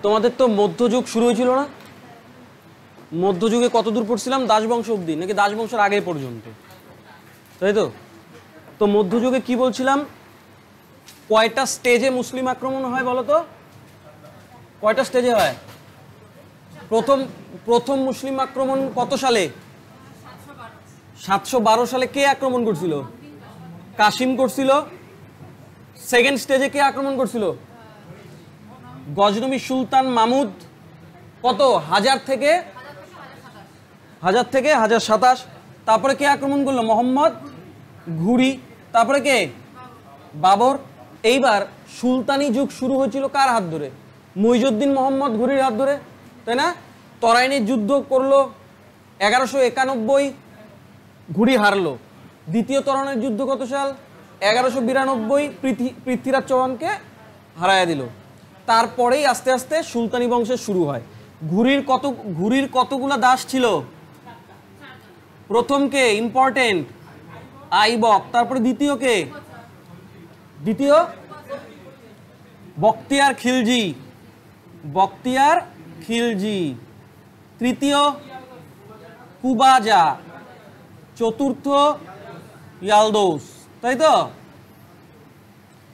তোমাদের তো মধ্যযুগ শুরু হয়েছিল না? মধ্যযুগে কত দূর পড়ছিলাম? দাস বংশ অবধি, নাকি দাস বংশের আগে পর্যন্ত, তাই তো? তো মধ্যযুগে কি বলছিলাম, কয়টা স্টেজে মুসলিম আক্রমণ হয় বলো তো? কয়টা স্টেজে হয়? প্রথম মুসলিম আক্রমণ কত সালে? 712 সালে। কে আক্রমণ করছিল? কাসিম করছিল। সেকেন্ড স্টেজে কে আক্রমণ করছিল? গজনবী সুলতান মাহমুদ। কত? 1000 থেকে 1027। তারপরে কে আক্রমণ করলো? মোহাম্মদ ঘুরি। তারপরে কে? বাবর। এইবার সুলতানি যুগ শুরু হয়েছিল কার হাত ধরে? মুইজউদ্দিন মোহাম্মদ ঘুরির হাত ধরে, তাই না? তরাইনের যুদ্ধ করলো 1191, ঘুরি হারলো। দ্বিতীয় তরাইনের যুদ্ধ কত সাল? 1192, পৃথ্বীরাজ চৌহানকে হারায়া দিল। তারপরেই আস্তে আস্তে সুলতানি বংশের শুরু হয়। ঘুরির কতগুলা দাস ছিল? প্রথম কে? ইম্পর্টেন্ট, আইবক। তারপরে দ্বিতীয় কে? দ্বিতীয় বখতিয়ার খিলজি। তৃতীয় কুবাজা। চতুর্থ ইয়ালদৌস, তাই তো?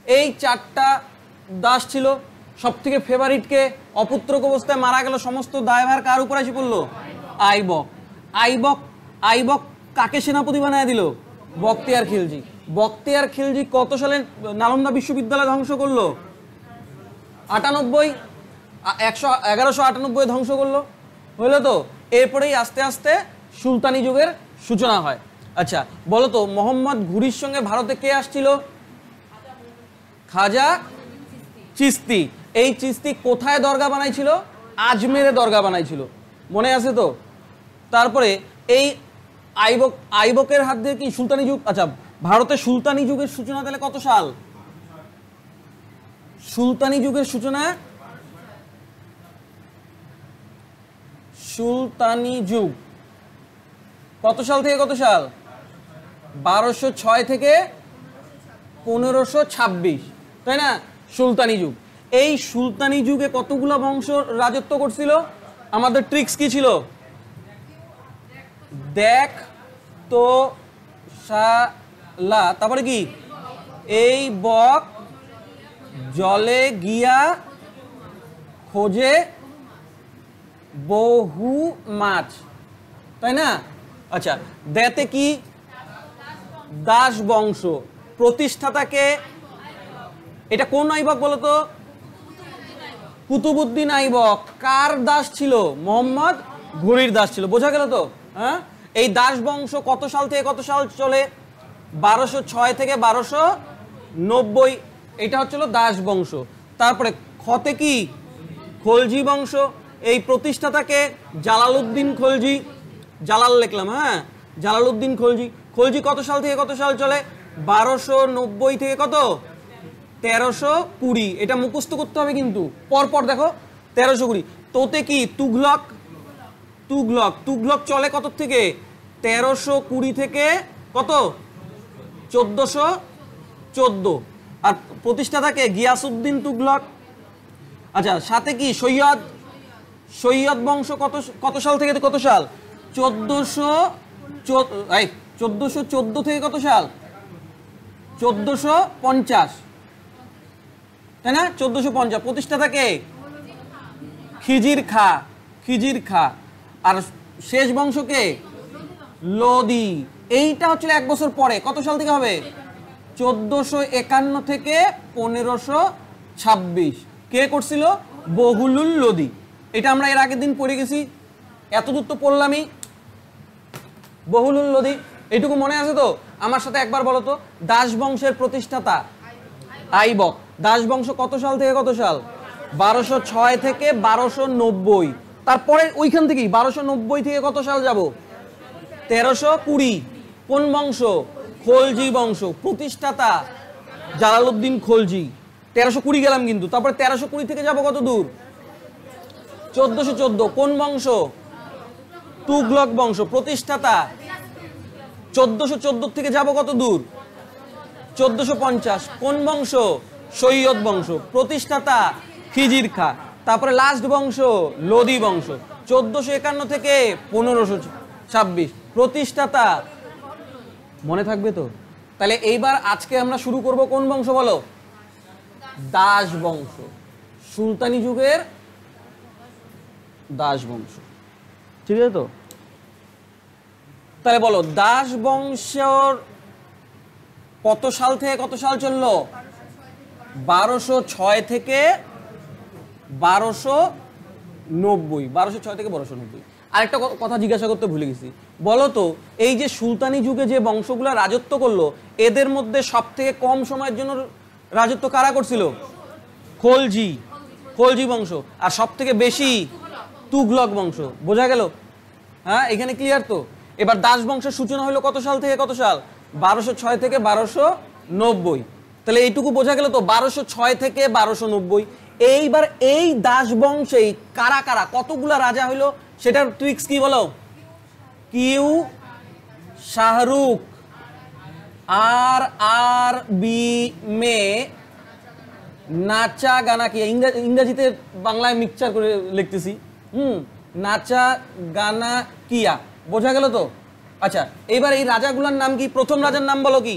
এই 4টা দাস ছিল। সব থেকে ফেভারিটকে অপুত্রক অবস্থায় মারা গেল, সমস্ত দায়ভার কার উপর এসে পড়লো? আইবক কাকে সেনাপতি বানায় দিল? বখতিয়ার খিলজি কত সালে নালন্দা বিশ্ববিদ্যালয় ধ্বংস করলো? 1198 ধ্বংস করলো, হইলো তো? এরপরেই আস্তে আস্তে সুলতানি যুগের সূচনা হয়। আচ্ছা বলো তো, মোহাম্মদ ঘুরির সঙ্গে ভারতে কে আসছিল? খাজা চিস্তি। এই চিস্তি কোথায় দরগা বানাইছিল? আজমেরে দরগা বানাইছিল, মনে আছে তো? তারপরে এই আইবকের হাত দিয়ে কি সুলতানি যুগ? আচ্ছা, ভারতে সুলতানি যুগের সূচনা তাহলে কত সাল? সুলতানি যুগের সূচনা, সুলতানি যুগ কত সাল থেকে কত সাল? 1206 থেকে 1526, তাই না? সুলতানি যুগ। এই সুলতানি যুগে কতগুলো বংশ রাজত্ব করছিল? আমাদের ট্রিক্স কি ছিল? দেখ তো শালা, তারপরে কি? এই বক জলে গিয়া খোঁজে বহু মাছ, তাই না? আচ্ছা, দেতে কি? দাস বংশ। প্রতিষ্ঠাতাকে? এটা কোন আইবক বলো তো? কুতুবউদ্দিন আইবক। কার দাস ছিল? মোহাম্মদ ঘুরির দাস ছিল। বোঝা গেল তো? হ্যাঁ। এই দাস বংশ কত সাল থেকে কত সাল চলে? 1206 থেকে 1290। এটা হচ্ছিল দাস বংশ। তারপরে খতে কি? খলজি বংশ। এই প্রতিষ্ঠাতাকে? জালালউদ্দিন খলজি। জালাল লিখলাম, হ্যাঁ, জালালউদ্দিন খলজি। খলজি কত সাল থেকে কত সাল চলে? 1290 থেকে কত? 1320। এটা মুখস্থ করতে হবে কিন্তু, পরপর দেখো। 1320। তোতে কি? তুগলক চলে কত থেকে? 1320 থেকে কত? 1414। আর প্রতিষ্ঠাতাকে? গিয়াসউদ্দিন তুগলক। আচ্ছা, সাথে কি? সৈয়দ বংশ কত সাল থেকে কত সাল? 1414 থেকে কত সাল? 1450, তাই না? 1450। প্রতিষ্ঠাতাকে? খিজির খা। আর শেষ বংশকে? লোদি। এইটা হচ্ছিল 1 বছর পরে। কত সাল থেকে হবে? 1451 থেকে 1526। কে করছিল? বহুলুল লোদি। এটা আমরা এর আগের দিন পড়ে গেছি, এতদূর তো পড়লামই। বহুলুল লোদি, এইটুকু মনে আছে তো? আমার সাথে একবার বলো তো। দাস বংশের প্রতিষ্ঠাতা আইবক। দাস বংশ কত সাল থেকে কত সাল? 1206 থেকে 1290। তারপরে ওইখান থেকেই 1290 থেকে কত সাল যাব? 1320। কোন বংশ? খলজি বংশ। প্রতিষ্ঠাতা জালালউদ্দিন খলজি। 1320 গেলাম কিন্তু। তারপরে 1320 থেকে যাব কত দূর? 1414। কোন বংশ? তুগলক বংশ। প্রতিষ্ঠাতা? 1414 থেকে যাব কত দূর? 1450। কোন বংশ? সৈয়দ বংশ। প্রতিষ্ঠাতা? খিজির খা। তারপরে লাস্ট বংশ লোদি বংশ 1451 থেকে 1526। প্রতিষ্ঠাতা মনে থাকবে তো? তাহলে এইবার আজকে আমরা শুরু করব কোন বংশ বলো? দাস বংশ, সুলতানি যুগের দাস বংশ। ঠিক আছে তো? তাহলে বলো দাস বংশর কত সাল থেকে কত সাল চললো? 1206 থেকে 1290। 1206 থেকে 1290। আরেকটা কথা জিজ্ঞাসা করতে ভুলে গেছি, বলো তো এই যে সুলতানি যুগে যে বংশগুলো রাজত্ব করলো এদের মধ্যে সব থেকে কম সময়ের জন্য রাজত্ব কারা করছিল? খলজি, খলজি বংশ। আর সব থেকে বেশি তুগলক বংশ। বোঝা গেল? হ্যাঁ, এখানে ক্লিয়ার তো? এবার দাস বংশের সূচনা হলো কত সাল থেকে কত সাল? 1206 থেকে 1290। তাহলে এইটুকু বোঝা গেল তো, 1206 থেকে 1290। এইবার এই দাস বংশেই কারা কারা কতগুলা রাজা হইলো সেটার ট্রিক্স কি বলো? কিউ শাহরুখ আর বি মে নাচা গানা কিয়া। ইংরেজিতে বাংলায় মিক্সচার করে লিখতেছি। নাচা গানা কিয়া। বোঝা গেল তো? আচ্ছা, এবার এই রাজাগুলোর নাম কি? প্রথম রাজার নাম বলো কি?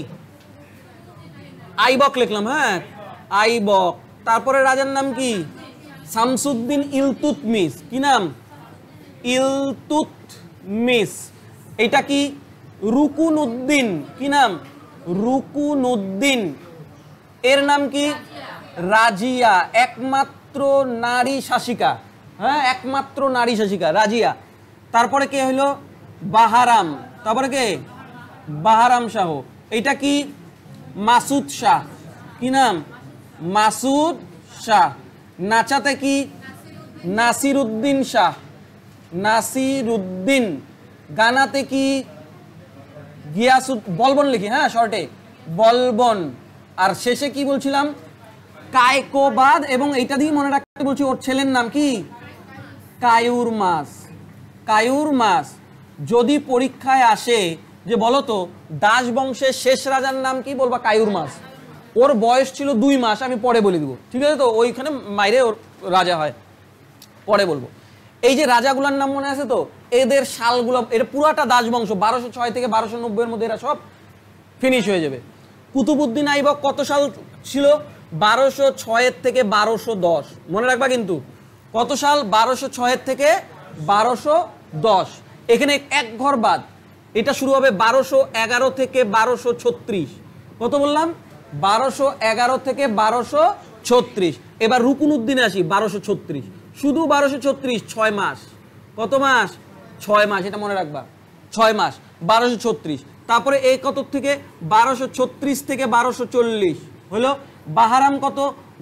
আইবক লিখলাম। হ্যাঁ, আইবক। তারপরে রাজার নাম কি? শামসুদ্দিন ইলতুৎমিশ। কি নাম? ইলতুৎমিশ। এটা কি? রুকুনুদ্দিন। কি নাম? রুকুনুদ্দিন। এর নাম কি? রাজিয়া, একমাত্র নারী শাসিকা। হ্যাঁ, একমাত্র নারী শাসিকা রাজিয়া। তারপরে কে হইল? বাহারাম। তারপরে কে? বাহারাম শাহ। এটা কি? মাসুদ শাহ। কি নাম? মাসুদ শাহ। নাচাতে কি? নাসিরুদ্দিন শাহ, নাসিরুদ্দিন। গানাতে কি? গিয়াসুদ, বলবন লিখি, হ্যাঁ শর্টে, বলবন। আর শেষে কি বলছিলাম? কায়কোবাদ। এবং এইটা দিয়ে মনে রাখতে বলছি, ওর ছেলের নাম কি? কায়ুরমাস। কায়ুরমাস। যদি পরীক্ষায় আসে যে বলো তো দাস বংশের শেষ রাজার নাম কি, বলবা কায়ুরমাস। ওর বয়স ছিল 2 মাস, আমি পরে বলে দিব। ঠিক আছে তো? ওইখানে মাইরে ওর রাজা হয়, পরে বলবো। এই যে রাজাগুলোর নাম মনে আছে তো? এদের সালগুলো, এর পুরাটা দাস বংশ 1206 থেকে 1290 এর মধ্যে এরা সব ফিনিশ হয়ে যাবে। কুতুবউদ্দিন আইবক কত সাল ছিল? 1206 থেকে 1210। মনে রাখবা কিন্তু। কত সাল? 1206 থেকে 1210। এখানে এক ঘর বাদ, এটা শুরু হবে 1211 থেকে 1236। কত বললাম? 1211 থেকে 1236। এবার রুকুনুদ্দিন আসি 1236। শুধু 1236, 6 মাস। কত মাস? 6 মাস। এটা মনে রাখবা, 6 মাস 1236। তারপরে এই কত থেকে? 1236 থেকে 1240 হলো। বাহারাম কত?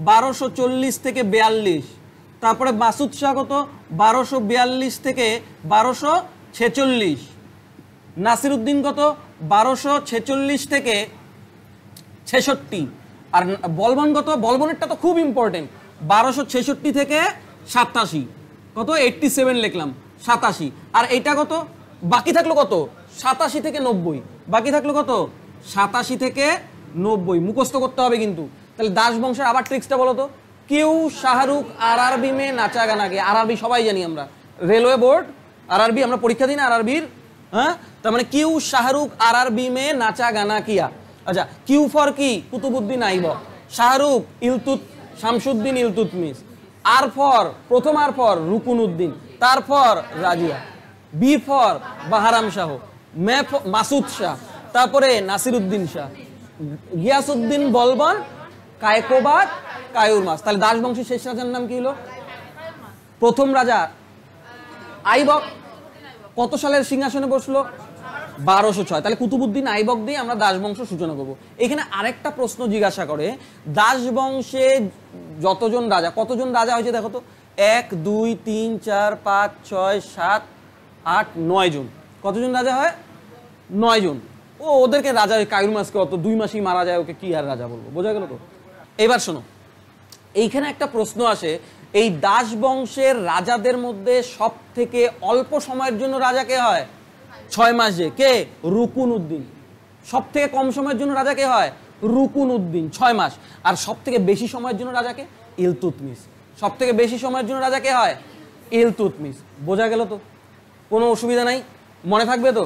1240 থেকে 42। তারপরে মাসুদ শাহ কত? 1242 থেকে 1246। নাসিরুদ্দিন কত? 1246 থেকে 66। আর বলবন কত? বলবনেরটা তো খুব ইম্পর্টেন্ট, 1266 থেকে 87। কত? 87 লিখলাম, 87। আর এইটা কত? বাকি থাকলো কত? 87 থেকে 90। বাকি থাকলো কত? 87 থেকে 90। মুখস্থ করতে হবে কিন্তু। তাহলে দাস বংশের আবার ট্রিক্সটা বলো তো? কিউ শাহরুখ আরআরবি মে নাচা গানা কে। আরআরবি সবাই জানি আমরা, রেলওয়ে বোর্ড আরআরবি, আমরা পরীক্ষা দিই না আরআরবির। হ্যাঁ, তার মানে কিউ শাহরুখ আরআরবি মে নাচা গানা কিয়া। আচ্ছা, কিউ ফর কি? কুতুবউদ্দিন আইবক। শাহরুখ শামসুদ্দিন ইলতুৎমিশ। আর ফর, প্রথম আর ফর রুকুনুদ্দিন, তারপর রাজিয়া। B for Bahram Shah. মে মাসুদ শাহ। তারপরে নাসিরুদ্দিন শাহ। গিয়াসউদ্দিন বলবন, কায়কোবাদ, কায়ুরমাস। তাহলে দাস বংশের শেষ রাজার নাম কি হলো? প্রথম রাজা আইবক। কত সালের সিংহাসনে বসলো? 1206। তাহলে কুতুবউদ্দিন আইবক দিয়ে আমরা দাস বংশ সূচনা করব। এখানে আরেকটা প্রশ্ন জিজ্ঞাসা করে, দাস বংশে যতজন রাজা, কতজন রাজা হয়েছে দেখো তো? 1 2 3 4 5 6 7 8 9 জন। কতজন রাজা হয়? 9 জন। ওদেরকে রাজা, ওই কায়ুরমাসকে অত 2 মাসেই মারা যায়, ওকে কি আর রাজা বলবো? বোঝা গেল তো? এবার শোনো, এইখানে একটা প্রশ্ন আসে, এই দাস বংশের রাজাদের মধ্যে সব থেকে অল্প সময়ের জন্য রাজা কে হয়? 6 মাস। যে কে? রুকুনুদ্দিন। সব থেকে কম সময়ের জন্য রাজা কে হয়? রুকুনুদ্দিন, 6 মাস। আর সব থেকে বেশি সময়ের জন্য রাজাকে? ইলতুৎমিশ, সব থেকে বেশি সময়ের জন্য রাজা কে হয়? ইলতুৎমিশ। বোঝা গেল তো? কোনো অসুবিধা নাই, মনে থাকবে তো?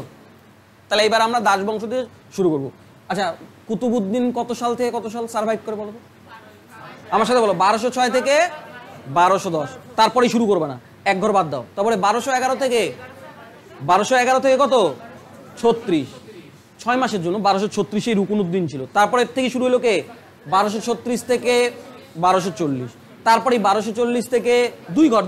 তাহলে এবার আমরা দাস বংশ দিয়ে শুরু করব। আচ্ছা, কুতুবউদ্দিন কত সাল থেকে কত সাল সার্ভাইভ করে বলো তো? আমার সাথে বলো। 1206 থেকে 1210। তারপরেই শুরু করবে না, এক ঘর বাদ দাও। তারপরে 1211 থেকে কত? 36। 6 মাসের জন্য 1236 রুকনুদ্দিন ছিল। তারপরে থেকে শুরু হলো কে? 1236 থেকে 1240। তারপরে 1240 থেকে 2 ঘর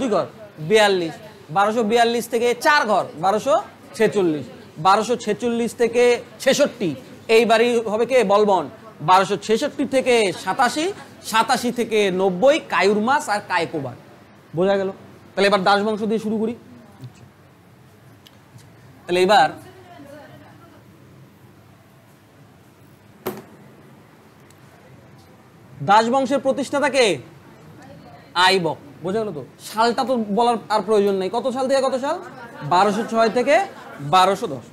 42। 1242 থেকে 4 ঘর 1246। 1246 থেকে 66 এইবারই হবে কে? বলবন। 1266 থেকে 87, 87 থেকে 90 কায়ুরমাস আর কায়কোবার। বোঝা গেল? তাহলে এবার দাস বংশ দিয়ে শুরু করি। তাহলে এবার দাস বংশের প্রতিষ্ঠাতা কে? আইবক। বোঝা গেল তো? সালটা তো বলার আর প্রয়োজন নেই। কত সাল থেকে কত সাল? 1206 থেকে 1210।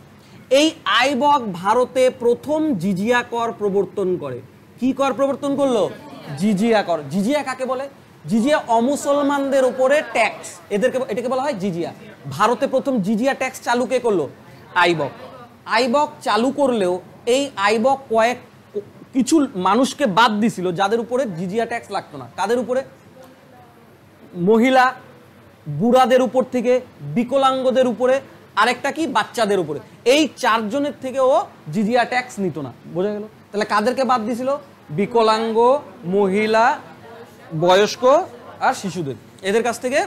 এই আইবক ভারতে প্রথম জিজিয়া কর প্রবর্তন করে। কি কর প্রবর্তন করলো? জিজিয়া কর। জিজিয়া কাকে বলে? জিজিয়া অমুসলমানদের উপরে ট্যাক্স, এটাকে বলা হয় জিজিয়া। ভারতে প্রথম জিজিয়া ট্যাক্স চালু কে করলো? আইবক। আইবক চালু করলেও এই আইবক কিছু মানুষকে বাদ দিছিল যাদের উপরে জিজিয়া ট্যাক্স লাগতো না। কাদের উপরে? মহিলা, বুড়াদের উপর থেকে, বিকলাঙ্গদের উপরে, আরেকটা কি? বাচ্চাদের উপরে। এই 4 জনের থেকে ও জিজিয়া ট্যাক্স নিত না। বোঝা গেল? তাহলে কাদেরকে বাদ দিছিল? বিকলাঙ্গ, মহিলা, বয়স্ক আর শিশুদের। এদের কাছ থেকে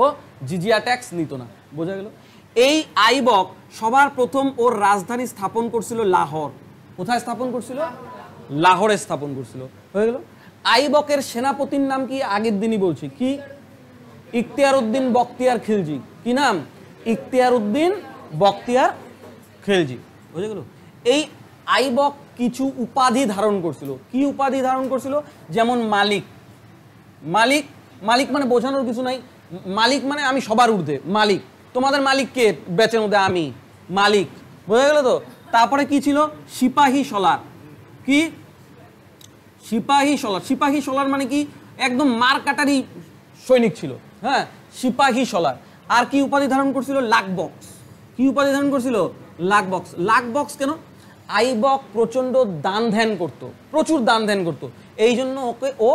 ও জিজিয়া ট্যাক্স নিত না। বোঝা গেল? এই আইবক সবার প্রথম ওর রাজধানী স্থাপন করছিল লাহোর। কোথায় স্থাপন করছিল? লাহোরে স্থাপন করছিল। হয়ে গেল? আইবকের সেনাপতির নাম কি? আগের দিনই বলছি। কি? ইখতিয়ার উদ্দিন বখতিয়ার খিলজি। কি নাম? ইখতিয়ার উদ্দিন বখতিয়ার খিলজি। বুঝে গেল? এই আইবক কিছু উপাধি ধারণ করছিল। কি উপাধি ধারণ করছিল? যেমন মালিক। মালিক, মালিক মানে বোঝানোর কিছু নাই। মালিক মানে আমি সবার ঊর্ধ্বে মালিক। তোমাদের মালিক কে? বেচের মধ্যে আমি মালিক। বোঝা গেল তো? তারপরে কি ছিল? সিপাহী সলার। কি? সিপাহী সলার। সিপাহী সলার মানে কি? একদম মারকাটারি সৈনিক ছিল। হ্যাঁ, সিপাহী সলার। আর কি উপাধি ধারণ করছিল? লাকবক্স। কি উপাধি ধারণ করছিল? লাকবক্স। লাকবক্স কেন? আইবক প্রচন্ড দান ধ্যান করত, প্রচুর দান ধ্যান করত, এই জন্য ওকে ও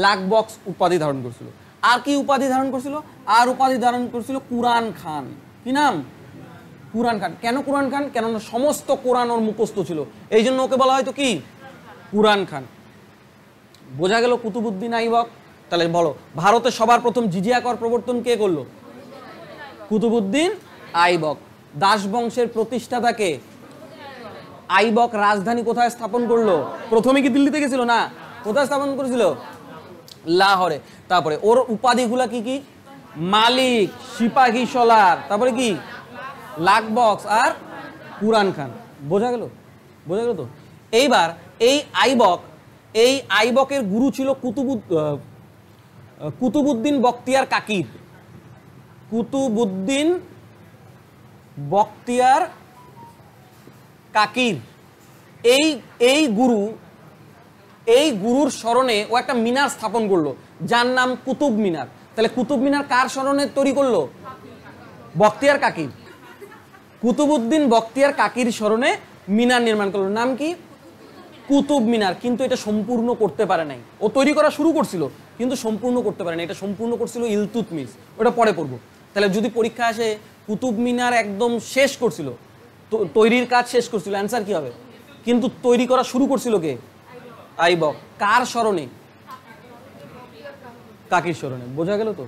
লাকবক্স উপাধি ধারণ করছিল। আর কি উপাধি ধারণ করছিল? আর উপাধি ধারণ করছিল কুরআন খান। কি নাম? কুরআন খান। কেন কুরআন খান? কেননা সমস্ত কোরআন ওর মুখস্থ ছিল, এই জন্য ওকে বলা হয়তো কি? কুরআন খান। বোঝা গেল কুতুবউদ্দিন আইবক? তাহলে বলো, ভারতে সবার প্রথম জিজিয়া কর প্রবর্তন কে করলো? কুতুবউদ্দিন আইবক। দাস বংশের প্রতিষ্ঠাতা কে? আইবক রাজধানী কোথায় স্থাপন করলো? প্রথমে কি দিল্লিতে গেছিল? না, কোথায় স্থাপন করেছিল? লাহোরে। তারপরে ওর উপাধিগুলা কি কি? মালিক, সিপাহী সলার, তারপরে কি? লাকবক্স আর কুরআন খান। বোঝা গেল? বোঝা গেল তো? এইবার এই আইবকের গুরু ছিল কুতুবউদ্দিন বখতিয়ার কাকির। কুতুবউদ্দিন বখতিয়ার কাকির এই গুরুর স্মরণে ও একটা মিনার স্থাপন করলো যার নাম কুতুব মিনার। তাহলে কুতুব মিনার কার স্মরণে তৈরি করলো? বখতিয়ার কাকির। কুতুবউদ্দিন বখতিয়ার কাকির স্মরণে মিনার নির্মাণ করলো। নাম কি? কুতুব মিনার। কিন্তু এটা সম্পূর্ণ করতে পারে নাই। ও তৈরি করা শুরু করছিল কিন্তু সম্পূর্ণ করতে পারে নাই। এটা সম্পূর্ণ করছিল ইলতুৎমিশ। ওটা পরে পড়বো। তাহলে যদি পরীক্ষা আসে কুতুব মিনার একদম শেষ করছিল, তৈরির কাজ শেষ করছিল, অ্যান্সার কি হবে? কিন্তু তৈরি করা শুরু করছিল কে? আইবক। কার স্মরণে? কাকির স্মরণে। বোঝা গেল তো?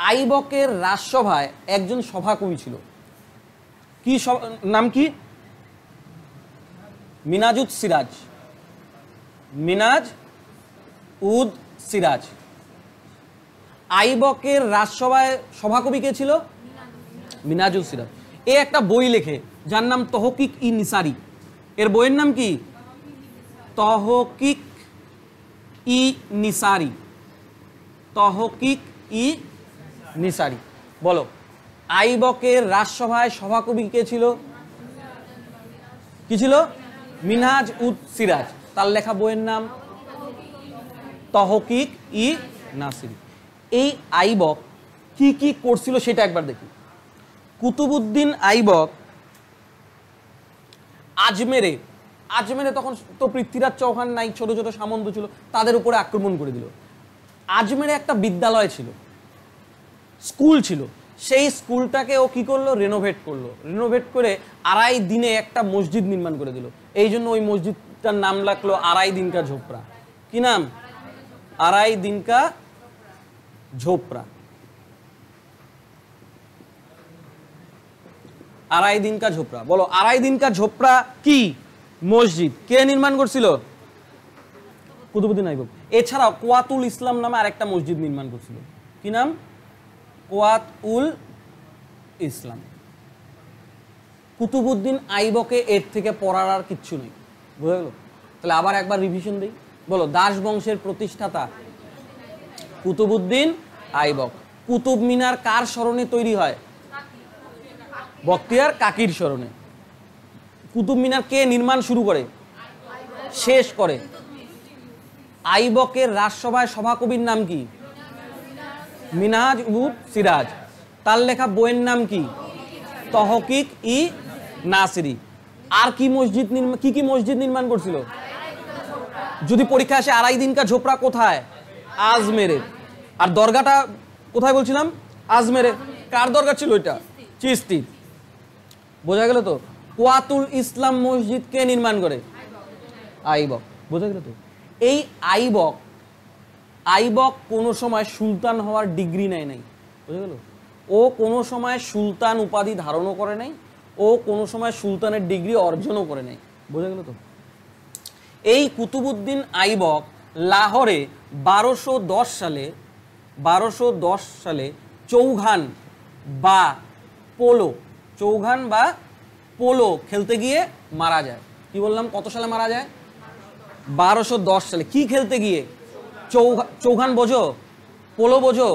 আইবকের রাজসভায় একজন সভাকবি ছিল। কি নাম কি? মিনাজউদ সিরাজ। মিনাজ উদ সিরাজ। আইবকের রাজসভায় সভাকবি কে ছিল? মিনাজউদ সিরাজ। এ একটা বই লেখে যার নাম তহকিক ই নিসারি। এর বইয়ের নাম কি? তহকিক ই নিসারি। তহকিক ই নিসারি। বলো, আইবকের রাজসভায় সভাকবি কে ছিল? কি ছিল? মিনহাজ উদ সিরাজ। তার লেখা বইয়ের নাম তহকিক ই নাসিরি। এই আইবক কি কি করছিল সেটা একবার দেখি। কুতুবউদ্দিন আইবক আজমেরে তখন তো পৃথ্বীরাজ চৌহান নাই, ছোট ছোট সামন্ত ছিল, তাদের উপরে আক্রমণ করে দিল। আজমেরে একটা বিদ্যালয় ছিল, স্কুল ছিল, সেই স্কুলটাকে ও কি করলো, রেনোভেট করলো। রেনোভেট করে আড়াই দিনে একটা মসজিদ নির্মাণ করে দিল। এই জন্য ওই মসজিদটার নাম রাখলো আড়াই দিনকা ঝোপড়া। কি নাম? আড়াই দিনকা ঝোপড়া। আড়াই দিনকা ঝোপড়া, বলো আড়াই দিনকা ঝোপড়া কি? মসজিদ। কে নির্মাণ করছিল? কুতুবউদ্দিন আইবক। এছাড়াও কোয়াতুল ইসলাম নামে আরেকটা মসজিদ নির্মাণ করছিল। কি নাম? কোয়াতুল ইসলাম। কুতুবউদ্দিন আইবকে এর থেকে পড়ার আর কিচ্ছু নেই, বুঝা গেল? তাহলে আবার একবার রিভিশন দিই, বলো দাস বংশের প্রতিষ্ঠাতা কুতুবউদ্দিন আইবক। কুতুব মিনার কার স্মরণে তৈরি হয়? বখতিয়ার কাকির স্মরণে। কুতুব মিনার কে নির্মাণ শুরু করে, শেষ করে? আইবকের রাজসভায় সভাকবির নাম কি? মিনহাজ উদ সিরাজ। তার লেখা বইয়ের নাম কি? তহকিক ই নাসিরি। আর কি মসজিদ কি মসজিদ নির্মাণ করছিল? যদি পরীক্ষা আসে আড়াই দিনকা ঝোপড়া কোথায়? আজমেরে। আর দরগাটা কোথায় বলছিলাম? আজমেরে। কার দরগা ছিল এটা? চিশতি। বোঝা গেল তো? কোয়াতুল ইসলাম মসজিদ কে নির্মাণ করে? আইবক। বোঝা গেল তো? এই আইবক কোনো সময় সুলতান হওয়ার ডিগ্রি নেয় নাই, বুঝা গেল? ও কোনো সময় সুলতান উপাধি ধারণও করে নাই, ও কোনো সময় সুলতানের ডিগ্রি অর্জনও করে নাই, বোঝা গেল তো? এই কুতুবউদ্দিন আইবক লাহোরে 1210 সালে চৌঘান বা পোলো খেলতে গিয়ে মারা যায়। কি বললাম, কত সালে মারা যায়? 1210 সালে। কি খেলতে গিয়ে? চৌঘান বোঝো? পোলো বোঝো?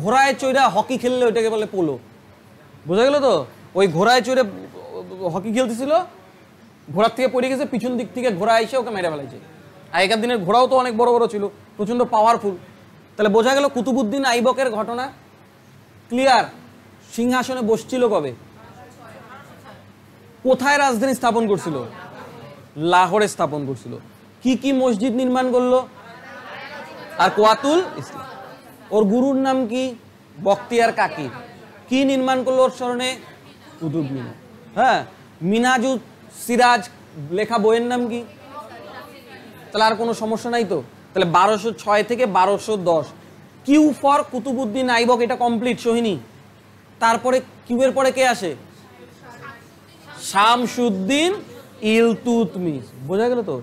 ঘোড়ায় চড়ে হকি খেললে ওইটাকে বলে পোলো, বোঝা গেল তো? ওই ঘোড়ায় চড়ে হকি খেলতেছিল, ঘোড়ার থেকে পড়ে গেছে, পিছন দিক থেকে ঘোড়া এসে ওকে মেরে ফেলাইছে। আগেকার দিনের ঘোড়াও তো অনেক বড় বড় ছিল, প্রচন্ড পাওয়ারফুল। তাহলে বোঝা গেল কুতুবউদ্দিন আইবকের ঘটনা ক্লিয়ার। সিংহাসনে বসছিল কবে? কোথায় রাজধানী স্থাপন করছিল? লাহোরে স্থাপন করছিল। কি কি মসজিদ নির্মাণ করলো? আর কোয়াতুল ইসলাম। ওর গুরুর নাম কি? বখতিয়ার কাকি। কি নির্মাণ করলো ওর স্মরণে? কুতুব মিনার। হ্যাঁ, মিনহাজুদ সিরাজ লেখা বইয়ের নাম কি? তাহলে আর কোনো সমস্যা নাই তো? তাহলে 1206 থেকে 1210 কিউ ফর কুতুবউদ্দিন আইবক, এটা কমপ্লিট সোহিনী। তারপরে কিউয়ের পরে কে আসে? শামসুদ্দিন ইলতুৎমিশ। বোঝা গেল তো?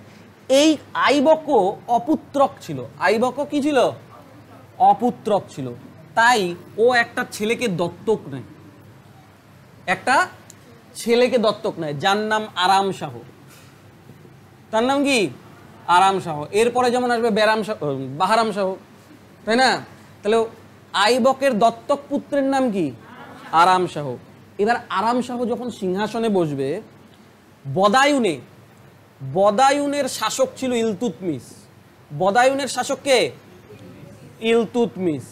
এই আইবকও অপুত্রক ছিল। আইবকও কি ছিল? অপুত্রক ছিল। তাই ও একটা ছেলেকে দত্তক নেয়, যার নাম আরাম শাহ। তার নাম কি? আরাম শাহ। এরপরে যেমন আসবে বাহারাম শাহ, তাই না? তাহলে আইবকের দত্তক পুত্রের নাম কি? আরাম শাহ। এবার আরাম শাহ যখন সিংহাসনে বসবে, বদায়ুনের শাসক ছিল ইলতুৎমিশ। বদায়ুনের শাসক কে? ইলতুৎমিশ।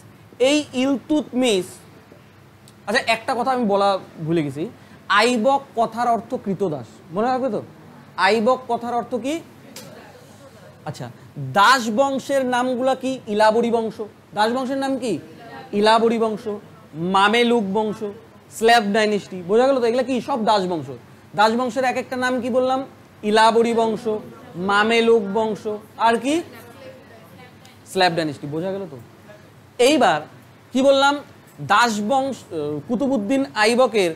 এই ইলতুৎমিশ, আচ্ছা একটা কথা আমি বলা ভুলে গেছি, আইবক কথার অর্থ কৃতদাস, মনে রাখবে তো? আইবক কথার অর্থ কি? আচ্ছা, দাস বংশের নামগুলা কি? ইলাবরী বংশ। দাস বংশের নাম কি? ইলাবরী বংশ, মামেলুক বংশ, স্ল্যাব ডাইনেস্টি। বোঝা গেল তো? এগুলা কি? সব দাস বংশ। দাস বংশের এক একটা নাম কি বললাম? ইলাবরী বংশ, মামেলুক বংশ, আর কি? Slab dynasty. বোঝা গেল তো? এইবার কি বললাম? দাস বংশ। কুতুবউদ্দিন আইবকের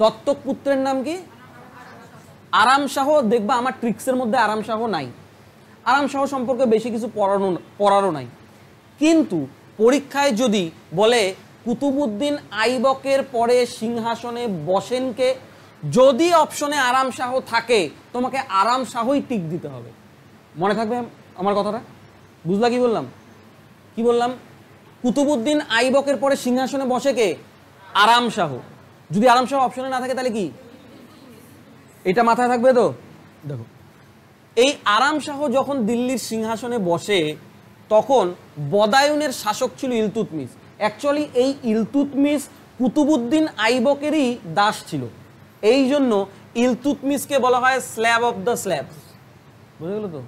দত্তক পুত্রের নাম কি? আরাম শাহ। দেখবা আমার ট্রিক্সের মধ্যে আরাম শাহ নাই। আরাম শাহ সম্পর্কে বেশি কিছু পড়ারও নাই। কিন্তু পরীক্ষায় যদি বলে কুতুবউদ্দিন আইবকের পরে সিংহাসনে বসেন কে, যদি অপশনে আরাম শাহ থাকে, তোমাকে আরাম শাহই টিক দিতে হবে। মনে থাকবে আমার কথাটা? বুঝলা কি বললাম? কুতুবউদ্দিন আইবকের পরে সিংহাসনে বসে কে? আরাম শাহ। যদি আরাম শাহ অপশনে না থাকে তাহলে কি? এটা মাথায় থাকবে তো? দেখো, এই আরাম শাহ যখন দিল্লির সিংহাসনে বসে, তখন বদায়ুনের শাসক ছিল ইলতুৎমিশ। অ্যাকচুয়ালি এই ইলতুৎমিশ কুতুবউদ্দিন আইবকেরই দাস ছিল, এই জন্য ইলতুৎমিশকে বলা হয় স্ল্যাব অফ দ্য স্ল্যাবস। বুঝে গেল তো,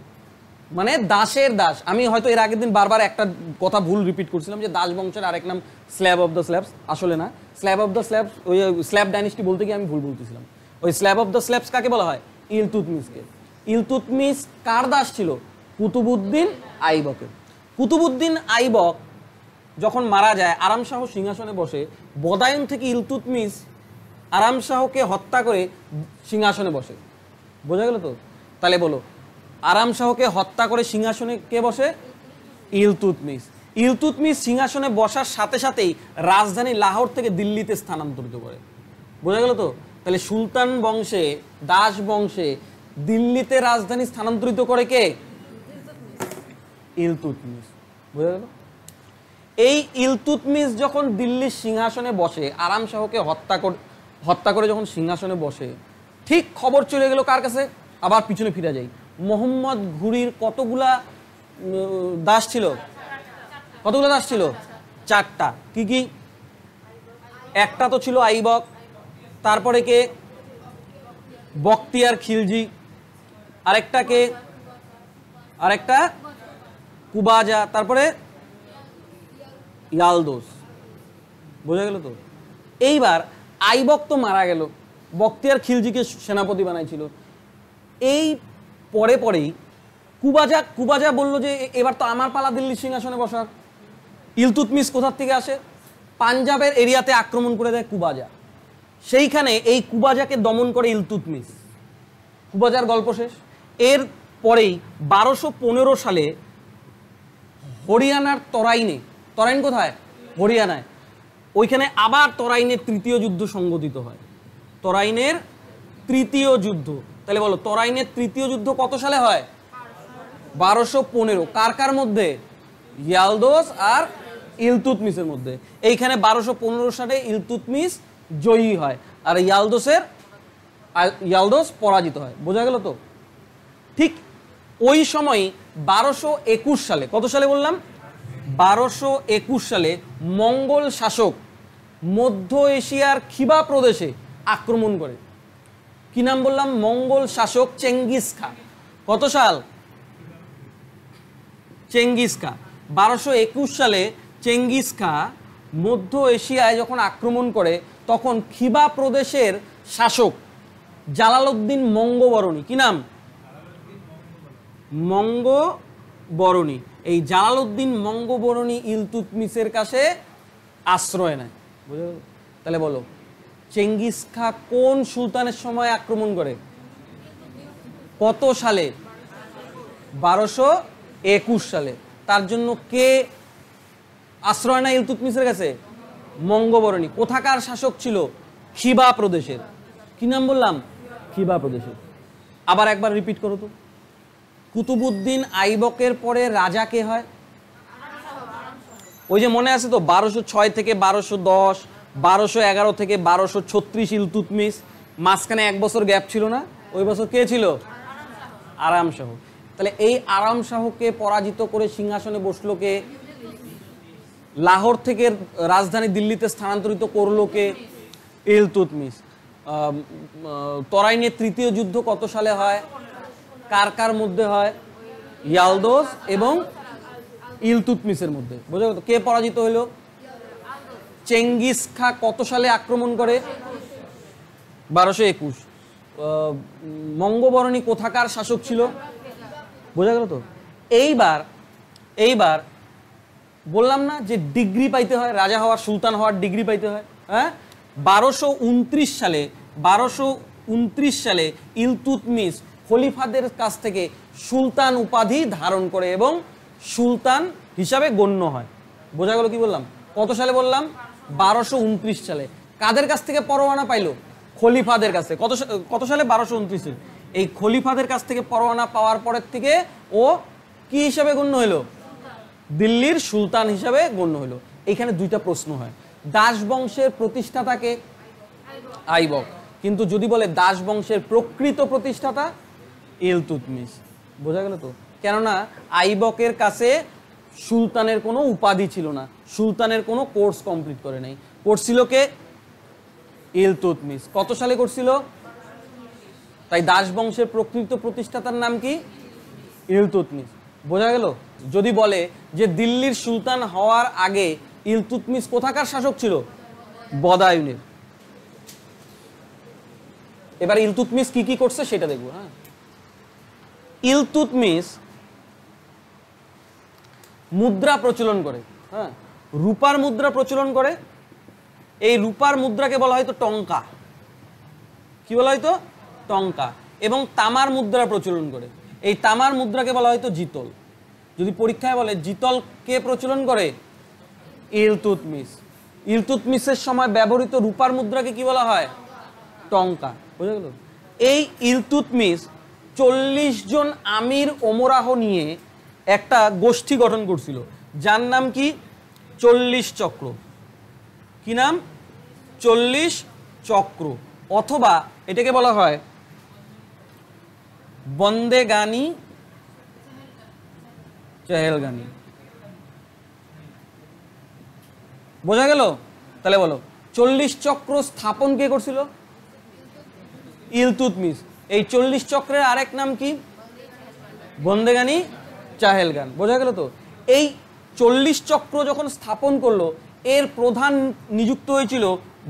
মানে দাসের দাস। আমি হয়তো এর আগের দিন বারবার একটা কথা ভুল রিপিট করছিলাম যে দাস বংশের আরেক নাম স্ল্যাব অফ দ্য স্ল্যাবস, আসলে না। স্ল্যাব অফ দ্য স্ল্যাবস ওই স্ল্যাব ডাইনেস্টি বলতে গিয়ে আমি ভুল বলতেছিলাম। ওই স্ল্যাব অফ দ্য স্ল্যাবস কাকে বলা হয়? ইলতুৎমিশকে। ইলতুৎমিশ কার দাস ছিল? কুতুবউদ্দিন আইবকের। কুতুবউদ্দিন আইবক যখন মারা যায়, আরাম শাহ সিংহাসনে বসে, বদায়ুন থেকে ইলতুৎমিশ আরাম শাহকে হত্যা করে সিংহাসনে বসে। বোঝা গেল তো? তাহলে বলো, আরাম শাহকে হত্যা করে সিংহাসনে কে বসে? ইলতুৎমিশ। ইলতুৎমিশ সিংহাসনে বসার সাথে সাথেই রাজধানী লাহোর থেকে দিল্লিতে স্থানান্তরিত করে। বোঝা গেল তো? তাহলে সুলতান বংশে, দাস বংশে দিল্লিতে রাজধানী স্থানান্তরিত করে কে? ইলতুৎমিশ। বোঝা গেল? এই ইলতুৎমিশ যখন দিল্লির সিংহাসনে বসে, আরাম শাহকে হত্যা করে যখন সিংহাসনে বসে, ঠিক খবর চলে গেল কার কাছে? আবার পিছনে ফিরে যাই, মোহাম্মদ ঘুরির কতগুলা দাস ছিল? কতগুলো দাস ছিল? 4টা। কি কি? একটা তো ছিল আইবক, তারপরে কে? বখতিয়ার খিলজি, আরেকটা কুবাজা, তারপরে ইয়ালদোস। বোঝা গেল তো? এইবার আইবক তো মারা গেল, বখতিয়ার খিলজিকে সেনাপতি বানাইছিল। এই পরেই কুবাজা বলল যে এবার তো আমার পালা দিল্লির সিংহাসনে বসার। ইলতুৎমিশ কোথার থেকে আসে? পাঞ্জাবের এরিয়াতে আক্রমণ করে দেয় কুবাজা। সেইখানে এই কুবাজাকে দমন করে ইলতুৎমিশ। কুবাজার গল্প শেষ। এর পরেই 1215 সালে হরিয়ানার তরাইন কোথায়? হরিয়ানায়। ওইখানে আবার তরাইনের তৃতীয় যুদ্ধ সংঘটিত হয়। তরাইনের তৃতীয় যুদ্ধ। তাহলে বলো, তরাইনের তৃতীয় যুদ্ধ কত সালে হয়? 1215। কার কার মধ্যে? ইয়ালদোস আর ইলতুৎমিশের মধ্যে। এইখানে 1215 সালে ইলতুৎমিশ জয়ী হয় আর ইয়ালদোস পরাজিত হয়। বোঝা গেল তো? ঠিক ওই সময় 1221 সালে, কত সালে বললাম? 1221 সালে মঙ্গল শাসক মধ্য এশিয়ার খিবা প্রদেশে আক্রমণ করে। কি নাম বললাম? মঙ্গল শাসক চেঙ্গিস খা। কত সাল? চেঙ্গিস খা। 1221 সালে চেঙ্গিস খা মধ্য এশিয়ায় যখন আক্রমণ করে, তখন খিবা প্রদেশের শাসক জালালউদ্দিন মঙ্গবরণী, কি নাম? মঙ্গবরণী। এই জালালউদ্দিন মঙ্গবরণী ইলতুৎমিশের কাছে আশ্রয় নেয়। বুঝে গেল? তাহলে বলো, চেঙ্গিস খা কোন সুলতানের সময় আক্রমণ করে? কত সালে? 1221 সালে। তার জন্য কে আশ্রয় নেয় ইলতুৎমিশের কাছে? মঙ্গবরণী। কোথাকার শাসক ছিল? খিবা প্রদেশের। কি নাম বললাম? খিবা প্রদেশের। আবার একবার রিপিট করো তো। কুতুবউদ্দিন আইবকের পরে রাজা কে হয়? ওই যে মনে আছে তো, 1206 থেকে 1210, 1211 থেকে 1236 ইলতুৎমিশ। মাঝখানে 1 বছর গ্যাপ ছিল না? ওই বছর কে ছিল? আরাম শাহ। তাহলে এই আরাম শাহকে পরাজিত করে সিংহাসনে বসলো কে? লাহোর থেকে রাজধানী দিল্লিতে স্থানান্তরিত করলো কে? ইলতুৎমিশ। তরাইনের তৃতীয় যুদ্ধ কত সালে হয়? কার কার মধ্যে হয়? ইয়ালদোস এবং ইলতুৎমিশের মধ্যে। বোঝা গেল? কে পরাজিত হলো? চেঙ্গিস খা কত সালে আক্রমণ করে? 1221। মঙ্গবরণী কোথাকার শাসক ছিল? বোঝা গেল তো? এইবার বললাম না যে ডিগ্রি পাইতে হয়, রাজা হওয়ার, সুলতান হওয়ার ডিগ্রি পাইতে হয়। হ্যাঁ, 1229 সালে ইলতুৎমিশ খলিফাদের কাছ থেকে সুলতান উপাধি ধারণ করে এবং সুলতান হিসাবে গণ্য হয়। বোঝা গেল কি বললাম? কত সালে বললাম? 1229 সালে। কাদের কাছ থেকে পরোয়ানা পাইলো? খলিফাদের কাছে। কত সালে? 1229। এই খলিফাদের কাছ থেকে পরোয়ানা পাওয়ার পরের থেকে ও কি হিসাবে গণ্য হলো? দিল্লির সুলতান হিসাবে গণ্য হলো। এইখানে 2টা প্রশ্ন হয়। দাস বংশের প্রতিষ্ঠাতাকে? আইবক। কিন্তু যদি বলে দাস বংশের প্রকৃত প্রতিষ্ঠাতা? ইলতুৎমিশ। বোঝা গেল তো? কেননা আইবকের কাছে সুলতানের কোনো উপাধি ছিল না, সুলতানের কোনো কোর্স কমপ্লিট করে নাই। করছিল কে? ইলতুৎমিশ। কত সালে করছিল? তাই দাস বংশের প্রকৃত প্রতিষ্ঠাতার নাম কি? ইলতুৎমিশ। বোঝা গেল? যদি বলে যে দিল্লির সুলতান হওয়ার আগে ইলতুৎমিশ কোথাকার শাসক ছিল? বদায়ুনের। এবার ইলতুৎমিশ কি কি করছে সেটা দেখবো। হ্যাঁ, ইলতুৎমিশ মুদ্রা প্রচলন করে। হ্যাঁ, রূপার মুদ্রা প্রচলন করে। এই রূপার মুদ্রাকে বলা হয়তো টঙ্কা। কি বলা হয়তো? টঙ্কা। এবং তামার মুদ্রা প্রচলন করে। এই তামার মুদ্রাকে বলা হয়তো জিতল। যদি পরীক্ষায় বলে জিতল কে প্রচলন করে? ইলতুৎমিশ। ইলতুৎমিশের সময় ব্যবহৃত রূপার মুদ্রাকে কি বলা হয়? টঙ্কা। বুঝা গেল? এই ইলতুৎমিশ 40 জন আমির ওমরাহ নিয়ে একটা গোষ্ঠী গঠন করছিল, যার নাম কি? 40 চক্র। কি নাম? 40 চক্র, অথবা এটাকে বলা হয় বন্দেগানি চেহেলগানি। বোঝা গেল? তাহলে বলো 40 চক্র স্থাপন কে করছিল? ইলতুৎমিশ। এই 40 চক্রের আরেক নাম কি? বন্দেগানি চাহেলগান। বোঝা গেল তো? এই 40 চক্র যখন স্থাপন করলো, এর প্রধান নিযুক্ত হয়েছিল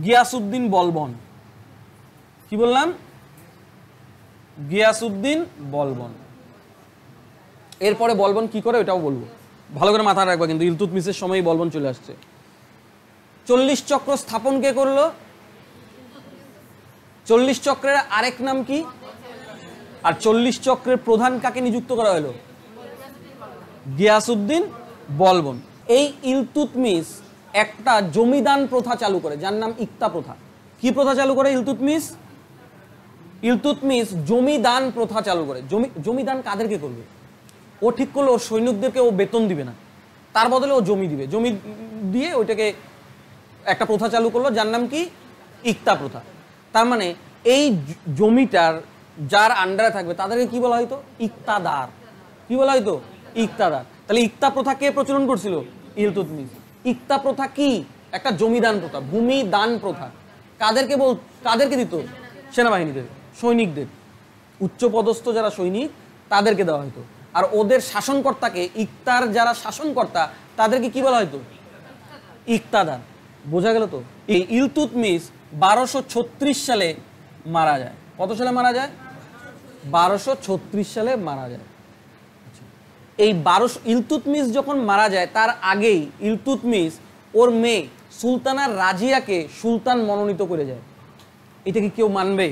গিয়াসউদ্দিন বলবন। কি বললাম? গিয়াসউদ্দিন বলবন। এরপরে বলবন কি করে এটাও বলবো, ভালো করে মাথায় রাখবা কিন্তু। ইলতুৎমিশের সময় বলবন চলে আসছে। 40 চক্র স্থাপন কে করলো? 40 চক্রের আরেক নাম কি? আর 40 চক্রের প্রধান কাকে নিযুক্ত করা হলো? গিয়াসউদ্দিন বলবন। এই ইলতুৎমিশ একটা জমিদান প্রথা চালু করে, যার নাম ইক্তা প্রথা। কি প্রথা চালু করে ইলতুৎমিশ? ইলতুৎমিশ জমিদান প্রথা চালু করে। জমিদান কাদেরকে করবে? ও ঠিক করলো ওর সৈনিকদেরকে ও বেতন দিবে না, তার বদলে ও জমি দিবে। জমি দিয়ে ওইটাকে একটা প্রথা চালু করলো, যার নাম কি? ইক্তা প্রথা। তার মানে এই জমিটার যার আন্ডারে থাকবে তাদেরকে কি বলা হয়তো? ইক্তাদার। কি বলা হয়তো? ইক্তাদার। তাহলে ইক্তা প্রথা কে প্রচলন করছিল? ইলতুৎমিশ। ইক্তা প্রথা কি? একটা জমিদান প্রথা, ভূমি দান প্রথা। কাদেরকে দিত? সেনাবাহিনীদের, সৈনিকদের, উচ্চপদস্থ যারা সৈনিক তাদেরকে দেওয়া হতো। আর ওদের শাসনকর্তাকে, ইক্তার যারা শাসনকর্তা তাদেরকে কি বলা হতো? ইক্তাদার। বোঝা গেল তো? এই ইলতুৎমিশ 1236 সালে মারা যায়। কত সালে মারা যায়? 1236 সালে মারা যায়। এই ইলতুৎমিশ যখন মারা যায় তার আগেই ইলতুৎমিশ ওর মেয়ে সুলতানা রাজিয়াকে সুলতান মনোনীত করে যায়। এটা কি কেউ মানবে?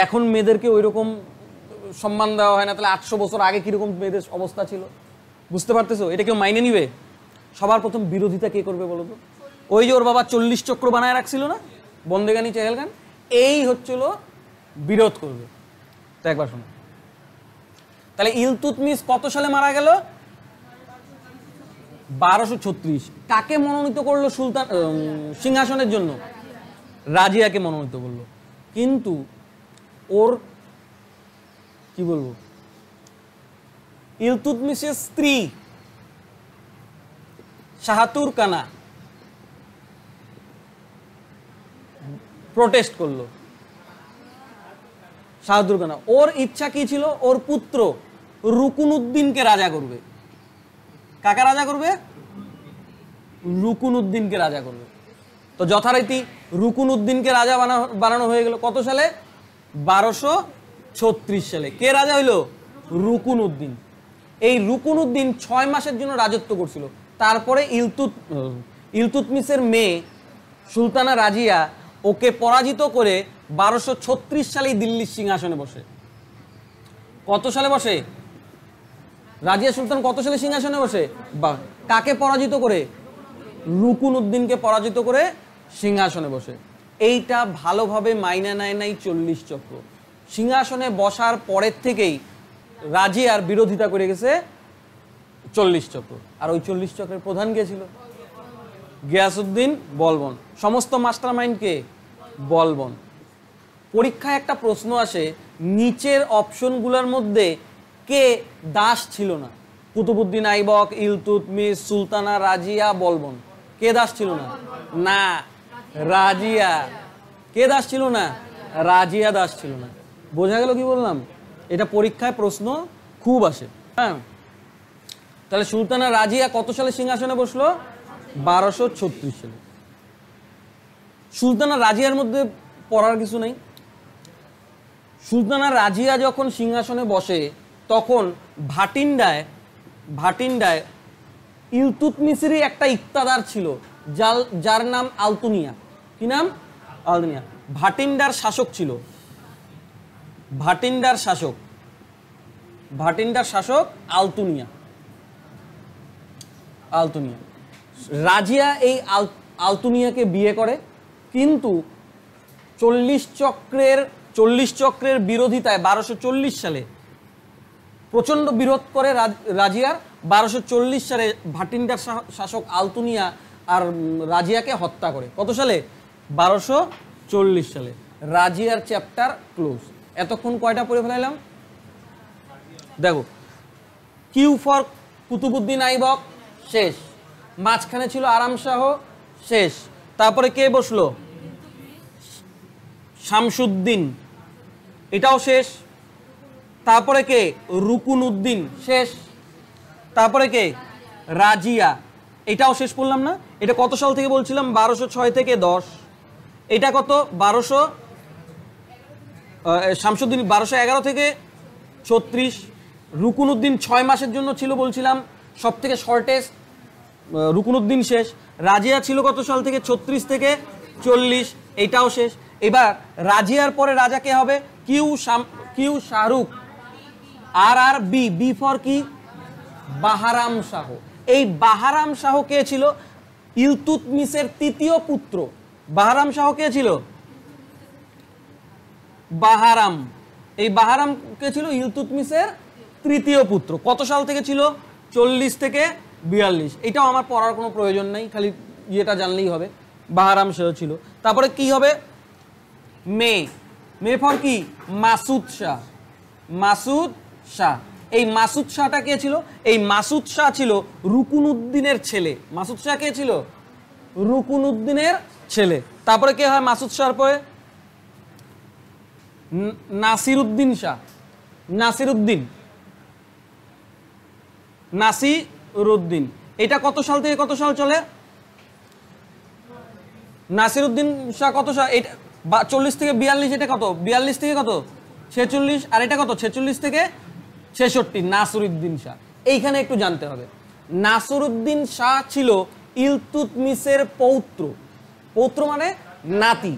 এখন মেয়েদেরকে ওই রকম সম্মান দেওয়া হয় না, তাহলে 800 বছর আগে কিরকম মেয়েদের অবস্থা ছিল? বুঝতে পারতেছো? এটা কেউ মাইনে নিবে? সবার প্রথম বিরোধিতা কে করবে বলো তো? ওই যে ওর বাবা 40 চক্র বানায় রাখছিল না, বন্দেগানি চেহেলগান, এই হচ্ছিল বিরোধ করবে। তো একবার শোনো, তাহলে ইলতুৎমিশ কত সালে মারা গেল? 1236। কাকে মনোনীত করলো সুলতান সিংহাসনের জন্য? রাজিয়াকে মনোনীত করলো। কিন্তু ওর কি বলবো, ইলতুৎমিশের স্ত্রী শাহাতুর কানা প্রোটেস্ট করলো। শাহাতুর কানা, ওর ইচ্ছা কি ছিল? ওর পুত্র রুকুনুদ্দিনকে রাজা করবে। কাকে রাজা করবে? রুকুনুদ্দিনকে রাজা করবে। তো যথারীতি রুকুনুদ্দিনকে রাজা বানানো হয়ে গেল। কত সালে? 1236 সালে। কে রাজা হইল? রুকুনুদ্দিন। এই রুকুনুদ্দিন 6 মাসের জন্য রাজত্ব করছিল। তারপরে ইলতুৎমিশের মেয়ে সুলতানা রাজিয়া ওকে পরাজিত করে 1236 সালেই দিল্লির সিংহাসনে বসে। কত সালে বসে? রাজিয়া সুলতান কত সালে সিংহাসনে বসে? কাকে পরাজিত করে? রুকুনুদ্দিনকে পরাজিত করে সিংহাসনে বসে। এইটা ভালোভাবে মাইনা নেয় নাই 40 চক্র। সিংহাসনে বসার পরের থেকেই রাজিয়ার বিরোধিতা করে গেছে 40 চক্র। আর ওই 40 চক্রের প্রধান কে ছিল? গিয়াসউদ্দিন বলবন। সমস্ত মাস্টার মাইন্ড কে? বলবন। পরীক্ষায় একটা প্রশ্ন আসে, নিচের অপশনগুলোর মধ্যে কে দাস ছিল না? কুতুবউদ্দিন আইবক, ইলতুৎমিশ, সুলতানা রাজিয়া, বলবন। কে দাস ছিল না? না, রাজিয়া। কে দাস ছিল না? রাজিয়া দাস ছিল না। বোঝা গেল কি বললাম? এটা পরীক্ষায় প্রশ্ন খুব আসে। হ্যাঁ, তাহলে সুলতানা রাজিয়া কত সালে সিংহাসনে বসলো? 1236 সালে। সুলতানা রাজিয়ার মধ্যে পড়ার কিছু নেই। সুলতানা রাজিয়া যখন সিংহাসনে বসে তখন ভাটিন্ডায় ইলতুৎমিশেরই একটা ইক্তাদার ছিল, যার নাম আলতুনিয়া। কি নাম? আলতুনিয়া। ভাটিন্ডার শাসক ছিল। ভাটিন্ডার শাসক আলতুনিয়া। রাজিয়া এই আলতুনিয়াকে বিয়ে করে, কিন্তু 40 চক্রের বিরোধিতায় 1240 সালে প্রচন্ড বিরোধ করে রাজিয়ার। 1240 সালে ভাটিন্ডার শাসক আলতুনিয়া আর রাজিয়াকে হত্যা করে। কত সালে? 1240 সালে। রাজিয়ার চ্যাপ্টার ক্লোজ। এতক্ষণ কয়টা পড়ে ফেলাইলাম দেখো। কিউ ফর কুতুবউদ্দিন আইবক, শেষ। মাঝখানে ছিল আরাম শাহ, শেষ। তারপরে কে বসলো? শামসুদ্দিন, এটাও শেষ। তারপরে কে? রুকুন উদ্দিন, শেষ। তারপরে কে? রাজিয়া, এটাও শেষ করলাম না? এটা কত সাল থেকে বলছিলাম? 1206 থেকে 10। এটা কত? 1200। শামসুদ্দিন 1211 থেকে 36। রুকুন উদ্দিন 6 মাসের জন্য ছিল বলছিলাম, সব থেকে শর্টেস্ট। রুকুন উদ্দিন শেষ। রাজিয়া ছিল কত সাল থেকে? 36 থেকে 40, এইটাও শেষ। এবার রাজিয়ার পরে রাজা কে হবে? কিউ শাহরুখ, বি ফর কি? বাহারাম শাহ। এই বাহারাম শাহ কে ছিল? ইলতুৎমিশের তৃতীয় পুত্র। বাহারাম শাহ কে ছিল? এই বাহারাম কে ছিল? ইলতুৎমিশের তৃতীয় পুত্র। কত সাল থেকে ছিল? 40 থেকে 42। এটাও আমার পড়ার কোনো প্রয়োজন নেই, খালি ইয়েটা জানলেই হবে। বাহারাম শাহ ছিল। তারপরে কি হবে? মে ফর কি? মাসুদ শাহ। এই মাসুদ শাহটা কে ছিল? এই মাসুদ শাহ ছিল রুকুন উদ্দিনের ছেলে। মাসুদ শাহ কে ছিল? রুকুন উদ্দিনের ছেলে। তারপরে কে হয় মাসুদ শাহর পরে? নাসিরউদ্দিন শাহ। নাসিরউদ্দিন। এটা কত সাল থেকে কত সাল চলে? নাসিরউদ্দিন শাহ কত সাল? এটা 40 থেকে 42। এটা কত? 42 থেকে কত? 46। আর এটা কত? 46 থেকে 66। নাসিরউদ্দিন শাহ। এইখানে একটু জানতে হবে, নাসিরউদ্দিন শাহ ছিল ইলতুৎমিশের পৌত্র মানে নাতি।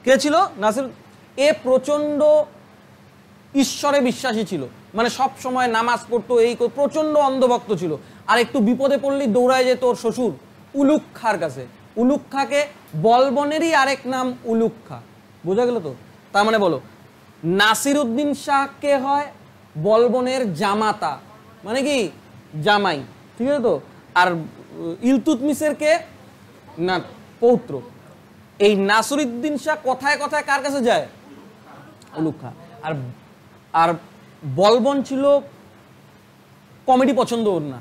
কে ছিল? নাসির। এ প্রচন্ড ঈশ্বরে বিশ্বাসী ছিল, মানে সব সময় নামাজ পড়তো, এই প্রচন্ড অন্ধভক্ত ছিল। আর একটু বিপদে পড়লেই দৌড়ায় যেত ওর শ্বশুর উলুগ খাঁর কাছে। উলুগ খাঁকে বলবনেরই আরেক নাম উলুগ খাঁ। বোঝা গেল তো? তার মানে বলো, নাসিরউদ্দিন শাহ কে হয়? বলবনের জামাতা, মানে কি? জামাই। ঠিক আছে তো? আর ইলতুৎমিশের কে? না, পৌত্র। এই নাসিরউদ্দিন শাহ কথায় কথায় কার কাছে যায়? উলুগ খাঁ। আর বলবন ছিল কমেডি পছন্দ ওর না,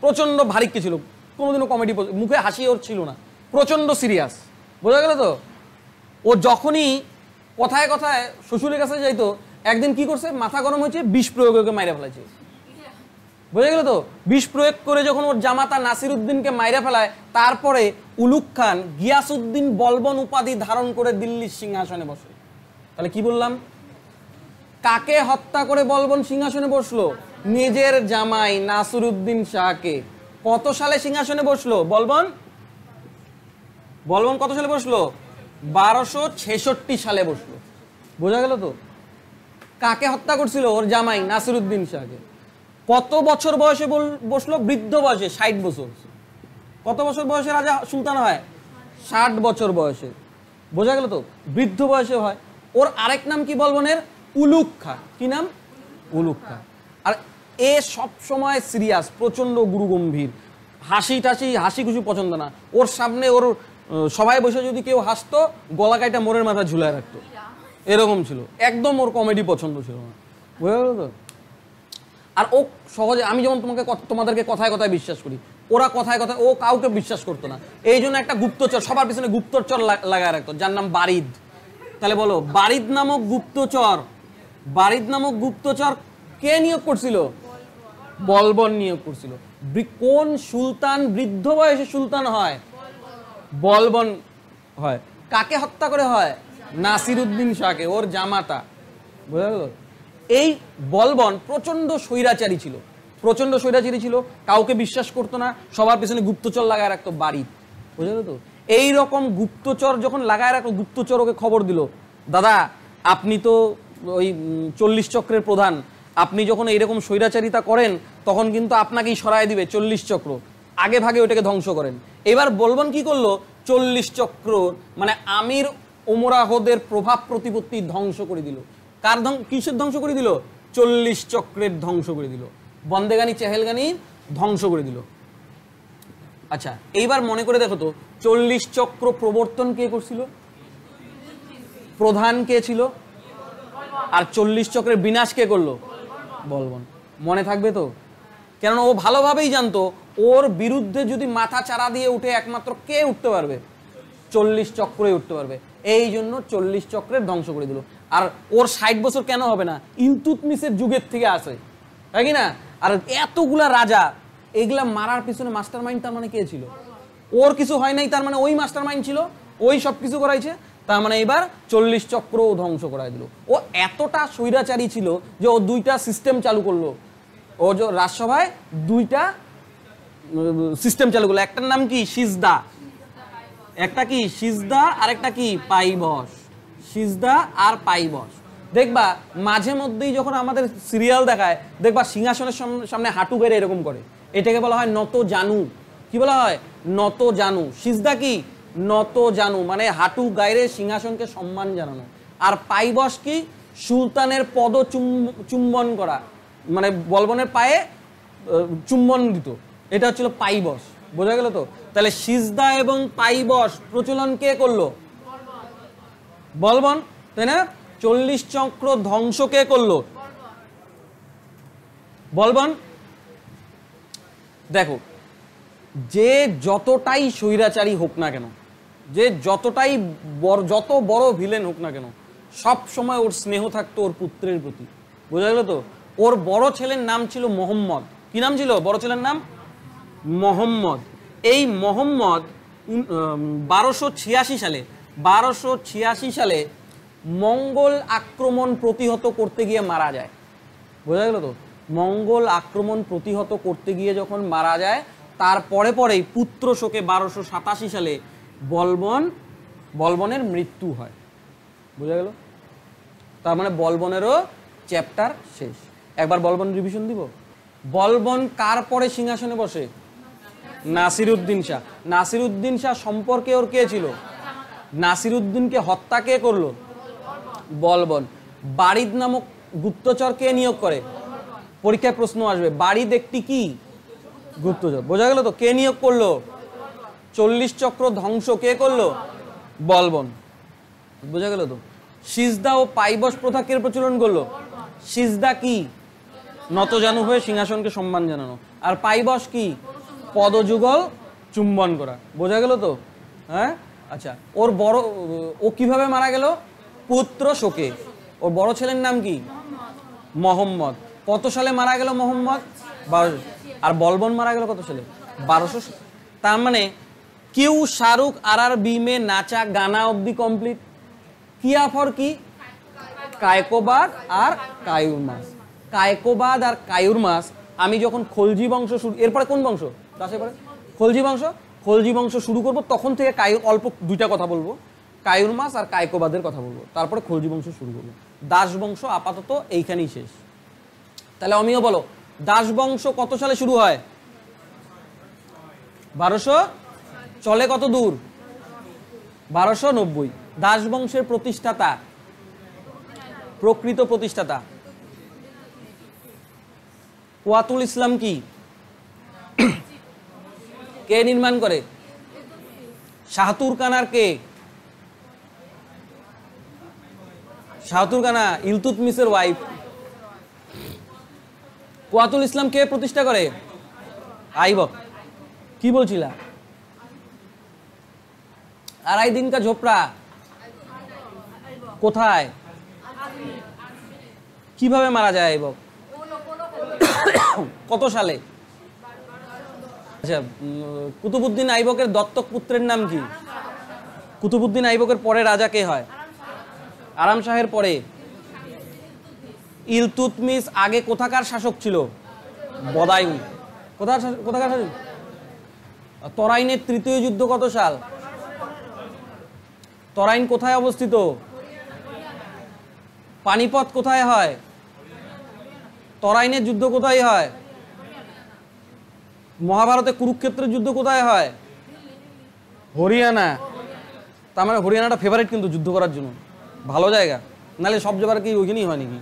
প্রচন্ড ভারিক্কি ছিল, কোনোদিনও কমেডি মুখে হাসি ওর ছিল না, প্রচন্ড সিরিয়াস। বোঝা গেল তো? ও যখনই কথায় কথায় শ্বশুরের কাছে যাইতো, একদিন কি করছে? মাথা গরম হয়েছে, বিষ প্রয়োগ করে মাইরা ফেলাইছে। বোঝা গেল তো? বিষ প্রয়োগ করে যখন ওর জামাতা নাসিরউদ্দিনকে মাইরা ফেলায়, তারপরে উলুগ খান গিয়াসউদ্দিন বলবন উপাধি ধারণ করে দিল্লির সিংহাসনে বসে। তাহলে কি বললাম? কাকে হত্যা করে বলবন সিংহাসনে বসলো? নিজের জামাই নাসিরউদ্দিন শাহকে। কত সালে সিংহাসনে বসলো বলবন? কত সালে বসলো? 1266 সালে বসলো। বোঝা গেল তো? কাকে হত্যা করছিল? ওর জামাই নাসিরউদ্দিন শাহকে। কত বছর বয়সে বসলো? বৃদ্ধ বয়সে, 60 বছর। কত বছর বয়সে রাজা সুলতান হয়? 60 বছর বয়সে। বোঝা গেল তো? বৃদ্ধ বয়সে হয়। ওর আরেক নাম কি বলবনের? উলুগ খাঁ। কি নাম? উলুগ খাঁ। আর এ সব সময় সিরিয়াস, প্রচন্ড গুরুগম্ভীর, হাসি খুশি পছন্দ না। ওর সামনে ওর সবাই বসে যদি কেউ হাসতো, গলা কাইটা মোড়ের মাথা ঝুলায় রাখতো, এরকম ছিল। একদম ওর কমেডি পছন্দ ছিল না। বুঝা গেল তো? আর ও সহজে, আমি যেমন তোমাদেরকে কথায় কথায় বিশ্বাস করি, ওরা কথায় কথায় ও কাউকে বিশ্বাস করতো না। এই জন্য একটা গুপ্তচর সবার পিছনে গুপ্তচর লাগায় রাখতো, যার নাম বারিদ। তাহলে বলো, বারিদ নামক গুপ্তচর কে নিয়োগ করছিল? বলবন নিয়োগ করছিল। কোন সুলতান বৃদ্ধ বয়সে সুলতান হয়? বলবন হয়। কাকে হত্যা করে হয়? নাসিরউদ্দিন শাহকে, ওর জামাতা। বুঝা গেল? এই বলবন প্রচন্ড স্বৈরাচারী ছিল, কাউকে বিশ্বাস করতো না, সবার পিছনে গুপ্তচর লাগায় রাখতো বাড়ি। বুঝা গেল তো? এইরকম গুপ্তচর যখন লাগায় রাখতো, গুপ্তচর ওকে খবর দিল, দাদা আপনি তো ওই 40 চক্রের প্রধান, আপনি যখন এইরকম স্বৈরাচারিতা করেন তখন কিন্তু আপনাকেই সরায় দিবে 40 চক্র, আগে ভাগে ওটাকে ধ্বংস করেন। এবার বলবন কি করলো? 40 চক্র মানে আমির ওমরাহদের প্রভাব প্রতিপত্তি ধ্বংস করে দিল। কিসের ধ্বংস করে দিল? 40 চক্রের ধ্বংস করে দিল, বন্দেগানি চেহেলগানি ধ্বংস করে দিল। আচ্ছা, এইবার মনে করে দেখো তো, 40 চক্র প্রবর্তন কে করছিল? প্রধান কে ছিল? আর 40 চক্রের বিনাশ কে করলো? বলবন। মনে থাকবে তো? কেননা ও ভালোভাবেই জানতো ওর বিরুদ্ধে যদি মাথা চারা দিয়ে উঠে একমাত্র কে উঠতে পারবে? 40 চক্রই উঠতে পারবে। এই জন্য 40 চক্রের ধ্বংস করে দিল। আর ওর 60 বছর কেন হবে না? ইলতুৎমিশের যুগের থেকে আসে, তাই কি না? আর এতগুলা রাজা, এগুলা মারার পিছনে মাস্টার মাইন্ড তার মানে কে ছিল? ওর কিছু হয় নাই, তার মানে ওই মাস্টার মাইন্ড ছিল, ওই সব কিছু করাইছে। তার মানে এবার 40 চক্র ধ্বংস করাই দিল। ও এতটা স্বৈরাচারী ছিল যে ও 2টা সিস্টেম চালু করলো। ও যে রাজসভায় 2টা সিস্টেম চালু করলো। একটার নাম কি? সিজদা। একটা কি? সিজদা, আর একটা কি? পাইবস। সিজদা আর পাইবস। দেখবা মাঝে মধ্যেই যখন আমাদের সিরিয়াল দেখায়, দেখবা সিংহাসনের সামনে হাঁটু গেড়ে এরকম করে, এটাকে বলা হয় নত জানু। কি বলা হয়? নত জানু। সিজদা কি? নত জানু, মানে হাঁটু গাইরে সিংহাসনকে সম্মান জানানো। আর পাইবস কি? সুলতানের পদ চুম্বন করা, মানে বলবনের পায়ে চুম্বন দিত, এটা হচ্ছিল পাইবস। বোঝা গেল তো? তাহলে সিজদা এবং পাইবস প্রচলন কে করলো? বলবন, তাই না? 40 চক্র ধ্বংস কে করলো? বলবন। দেখো, যে যতটাই স্বৈরাচারী হোক না কেন, যে যতটাই যত বড় ভিলেন হোক না কেন, সব সময় ওর স্নেহ থাকতো ওর পুত্রের প্রতি। বোঝা গেল তো? ওর বড় ছেলের নাম ছিল মোহাম্মদ। কি নাম ছিল বড় ছেলের নাম? মোহাম্মদ। এই মোহাম্মদ 1286 সালে মঙ্গল আক্রমণ প্রতিহত করতে গিয়ে মারা যায়। বোঝা গেল তো? মঙ্গল আক্রমণ প্রতিহত করতে গিয়ে যখন মারা যায়, তারপরে পরেই পুত্র শোকে 1287 সালে বলবনের মৃত্যু হয়। বোঝা গেল? তার মানে বলবনেরও চ্যাপ্টার শেষ। একবার বলবন রিভিশন দিব। বলবন কার পরে সিংহাসনে বসে? নাসিরউদ্দিন শাহ। নাসিরউদ্দিন শাহ সম্পর্কে ওর কে ছিল? নাসিরউদ্দিনকে হত্যা কে করলো? বলবন। বারিদ নামক গুপ্তচর কে নিয়োগ করে? পরীক্ষায় প্রশ্ন আসবে, বারিদ একটি কি? গুপ্তচর। বোঝা গেল তো? কে নিয়োগ করলো? 40 চক্র ধ্বংস কে করলো? বলবন। বোঝা গেল তো? সিজদা ও পাইবস প্রথা কে প্রচলন করলো? সিজদা কি? নতজানু হয়ে সিংহাসনকে সম্মান জানানো। আর পাইবস কি? পদযুগল চুম্বন করা। বোঝা গেল তো? হ্যাঁ, আচ্ছা। ও কিভাবে মারা গেল? পুত্র শোকে। ওর বড় ছেলের নাম কি? মোহাম্মদ। কত সালে মারা গেল মোহাম্মদ? 1200। আর বলবন মারা গেল কত সালে? 1200। তার মানে কিউ শাহরুখ RRB মে নাচা গানা অব্দি কমপ্লিট। কিয়া ফর কি? কায়কোবাদ আর কায়ুরমাস। কায়কোবাদ আর কায়ুরমাস আমি যখন খলজি বংশ শুরু, এরপরে কোন বংশ? খলজি বংশ শুরু করব, তখন থেকে অল্প 2টা কথা বলবো, কায়ুরমাস আর কায়কোবাদের কথা বলবো, তারপরে খলজি বংশ শুরু করবো। দাস বংশ আপাতত এইখানেই শেষ। তাহলে অমিয় বলো, দাস বংশ কত সালে শুরু হয়? 1200। চলে কত দূর? 1290। দাস বংশের প্রতিষ্ঠাতা, প্রকৃত প্রতিষ্ঠাতা কুয়াতুল ইসলাম কি? কে নির্মাণ করে? শাহতুরকানার কে? শাহতুরকানা ইলতুৎমিশের ওয়াইফ। কুয়াতুল ইসলাম কে প্রতিষ্ঠা করে? আইবক। কি বলছিলা? আড়াই দিন কা ঝোপড়া কোথায়, কিভাবে মারা যায় আইবক? কত সালে? আচ্ছা, কুতুবউদ্দিন আইবকের দত্তক পুত্রের নাম কি? কুতুবউদ্দিন আইবকের পরে রাজা কে হয়? আরাম শাহের পরে ইলতুৎমিশ আগে কোথাকার শাসক ছিল? বদায়ুন। কোথাকার শাসক? তরাইনের তৃতীয় যুদ্ধ কত সাল? তরাইন কোথায় অবস্থিত? পানিপথ কোথায় হয়? তরাইনের যুদ্ধ কোথায় হয়? মহাভারতে কুরুক্ষেত্রের যুদ্ধ কোথায় হয়? হরিয়ানা। তার মানে হরিয়ানাটা ফেভারিট কিন্তু যুদ্ধ করার জন্য, ভালো জায়গা। নাহলে সব জায়গার কি ওইখানেই হয় নাকি?